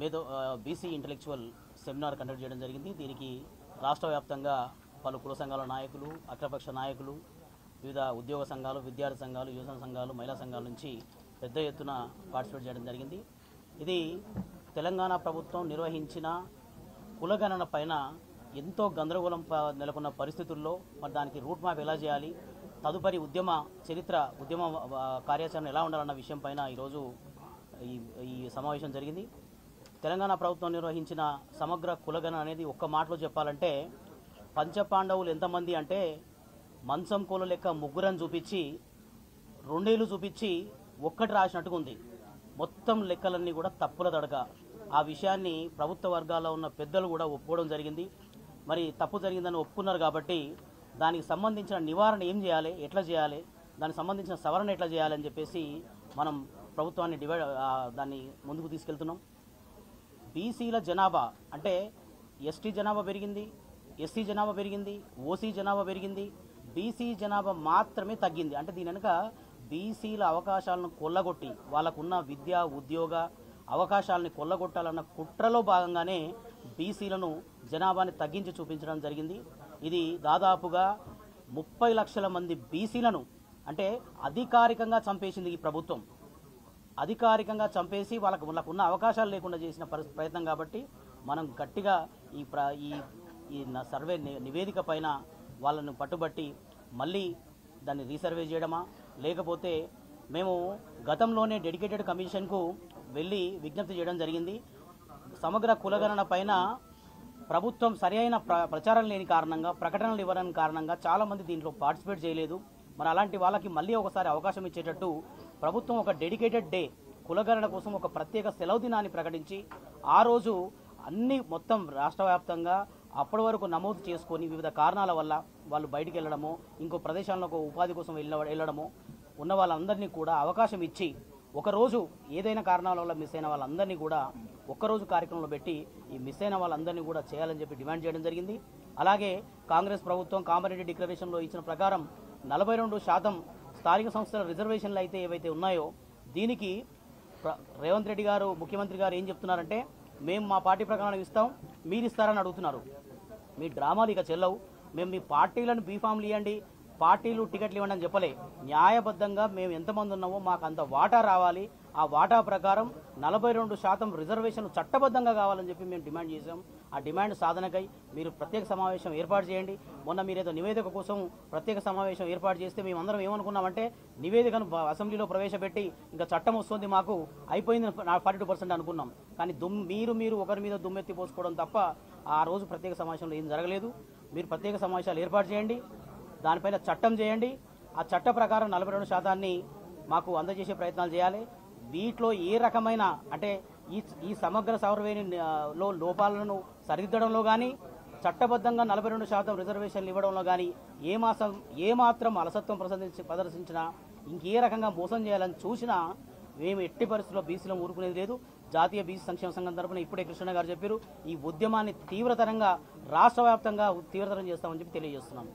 మేధో BC intellectual seminar conduct చేయడం జరిగింది. దీనికి రాష్ట్ర వ్యాప్తంగా పలు కుల సంఘాల నాయకులు, అఖిలపక్ష నాయకులు, వివిధ ఉద్యోగ సంఘాలు, విద్యార్థి సంఘాలు, యువజన సంఘాలు, మహిళా సంఘాల నుంచి పెద్ద ఎత్తున పార్టిసిపేట్ చేయడం జరిగింది. ఇది తెలంగాణ ప్రభుత్వం నిర్వహించిన కులగణన పైన ఎంతో గందరగోళం నెలకొన్న పరిస్థితుల్లో మరి దానికి రూట్ మ్యాప్ ఎలా చేయాలి, తదుపరి ఉద్యమ చరిత్ర, ఉద్యమ కార్యాచరణ ఎలా ఉండాలన్న విషయం పైన ఈరోజు ఈ సమావేశం జరిగింది. తెలంగాణ ప్రభుత్వం నిర్వహించిన సమగ్ర కులగణన అనేది ఒక్క మాటలో చెప్పాలంటే, పంచపాండవులు ఎంతమంది అంటే మంచం కోల లెక్క ముగ్గురని చూపించి, రెండేళ్ళు చూపించి ఒక్కటి రాసినట్టుగా ఉంది. మొత్తం లెక్కలన్నీ కూడా తప్పుల దడక. ఆ విషయాన్ని ప్రభుత్వ వర్గాల్లో ఉన్న పెద్దలు కూడా ఒప్పుకోవడం జరిగింది. మరి తప్పు జరిగిందని ఒప్పుకున్నారు కాబట్టి దానికి సంబంధించిన నివారణ ఏం చేయాలి, ఎట్లా చేయాలి, దానికి సంబంధించిన సవరణ ఎట్లా చేయాలని చెప్పేసి మనం ప్రభుత్వాన్ని దాన్ని ముందుకు తీసుకెళ్తున్నాం. బీసీల జనాభా అంటే ఎస్టీ జనాభా పెరిగింది, ఎస్సీ జనాభా పెరిగింది, ఓసీ జనాభా పెరిగింది, బీసీ జనాభా మాత్రమే తగ్గింది. అంటే దీని వెనుక బీసీల అవకాశాలను కొల్లగొట్టి వాళ్ళకున్న విద్యా ఉద్యోగ అవకాశాలని కొల్లగొట్టాలన్న కుట్రలో భాగంగానే బీసీలను జనాభాని తగ్గించి చూపించడం జరిగింది. ఇది దాదాపుగా 30 లక్షల మంది బీసీలను అంటే అధికారికంగా చంపేసింది ఈ ప్రభుత్వం. అధికారికంగా చంపేసి వాళ్ళకున్న అవకాశాలు లేకుండా చేసిన ప్రయత్నం. కాబట్టి మనం గట్టిగా ఈ సర్వే నివేదిక పైన వాళ్ళను పట్టుబట్టి మళ్ళీ దాన్ని రీసర్వే చేయడమా, లేకపోతే మేము గతంలోనే డెడికేటెడ్ కమిషన్కు వెళ్ళి విజ్ఞప్తి చేయడం జరిగింది. సమగ్ర కులగణన పైన ప్రభుత్వం సరైన ప్రచారం లేని కారణంగా, ప్రకటనలు ఇవ్వడానికి కారణంగా చాలామంది దీంట్లో పార్టిసిపేట్ చేయలేదు. మరి అలాంటి వాళ్ళకి మళ్ళీ ఒకసారి అవకాశం ఇచ్చేటట్టు ప్రభుత్వం ఒక డెడికేటెడ్ డే కులగణన కోసం ఒక ప్రత్యేక సెలవు దినాన్ని ప్రకటించి ఆ రోజు మొత్తం రాష్ట్ర వ్యాప్తంగా అప్పటి వరకు నమోదు చేసుకొని వివిధ కారణాల వల్ల వాళ్ళు బయటికి వెళ్ళడమో, ఇంకో ప్రదేశాలకు ఉపాధి కోసం వెళ్ళడమో ఉన్న వాళ్ళందరినీ కూడా అవకాశం ఇచ్చి ఒకరోజు ఏదైనా కారణాల వల్ల మిస్ అయిన వాళ్ళందరినీ కూడా ఒక్కరోజు కార్యక్రమంలో పెట్టి ఈ మిస్ అయిన వాళ్ళందరినీ కూడా చేయాలని చెప్పి డిమాండ్ చేయడం జరిగింది. అలాగే కాంగ్రెస్ ప్రభుత్వం కామారెడ్డి డిక్లరేషన్లో ఇచ్చిన ప్రకారం 42% స్థానిక సంస్థల రిజర్వేషన్లు అయితే ఏవైతే ఉన్నాయో దీనికి రేవంత్ రెడ్డి గారు, ముఖ్యమంత్రి గారు ఏం చెప్తున్నారంటే, మేము మా పార్టీ ప్రకారం ఇస్తాం, మీరు ఇస్తారని అడుగుతున్నారు. మీ డ్రామాలు ఇక చెల్లవు. మేము మీ పార్టీలను బీఫామ్లు ఇవ్వండి, పార్టీలు టికెట్లు ఇవ్వండి అని చెప్పలే. న్యాయబద్ధంగా మేము ఎంతమంది ఉన్నామో మాకు అంత వాటా రావాలి. ఆ వాటా ప్రకారం 42% రిజర్వేషన్లు చట్టబద్ధంగా కావాలని చెప్పి మేము డిమాండ్ చేశాం. ఆ డిమాండ్ సాధనకై మీరు ప్రత్యేక సమావేశం ఏర్పాటు చేయండి. మొన్న మీరేదో నివేదిక కోసం ప్రత్యేక సమావేశం ఏర్పాటు చేస్తే మేమందరం ఏమనుకున్నామంటే, నివేదికను అసెంబ్లీలో ప్రవేశపెట్టి ఇంకా చట్టం వస్తుంది, మాకు అయిపోయింది 42% అనుకున్నాం. కానీ మీరు ఒకరి మీద దుమ్మెత్తి పోసుకోవడం తప్ప ఆ రోజు ప్రత్యేక సమావేశంలో ఏం జరగలేదు. మీరు ప్రత్యేక సమావేశాలు ఏర్పాటు చేయండి, దానిపైన చట్టం చేయండి. ఆ చట్ట ప్రకారం 42% మాకు అందజేసే ప్రయత్నాలు చేయాలి. వీటిలో ఏ రకమైన అంటే ఈ సమగ్ర సర్వేలో లోపాలను సరిదిద్దడంలో కానీ, చట్టబద్ధంగా 42% రిజర్వేషన్లు ఇవ్వడంలో కానీ ఏమాత్రం అలసత్వం ప్రదర్శించినా, ఇంకే రకంగా మోసం చేయాలని చూసినా మేము ఎట్టి పరిస్థితుల్లో బీసీలో ఊరుకునేది లేదు. జాతీయ బీసీ సంక్షేమ సంఘం తరఫున ఇప్పుడే కృష్ణ గారు చెప్పారు, ఈ ఉద్యమాన్ని తీవ్రతరంగా రాష్ట్ర వ్యాప్తంగా తీవ్రతరం చేస్తామని చెప్పి తెలియజేస్తున్నాం.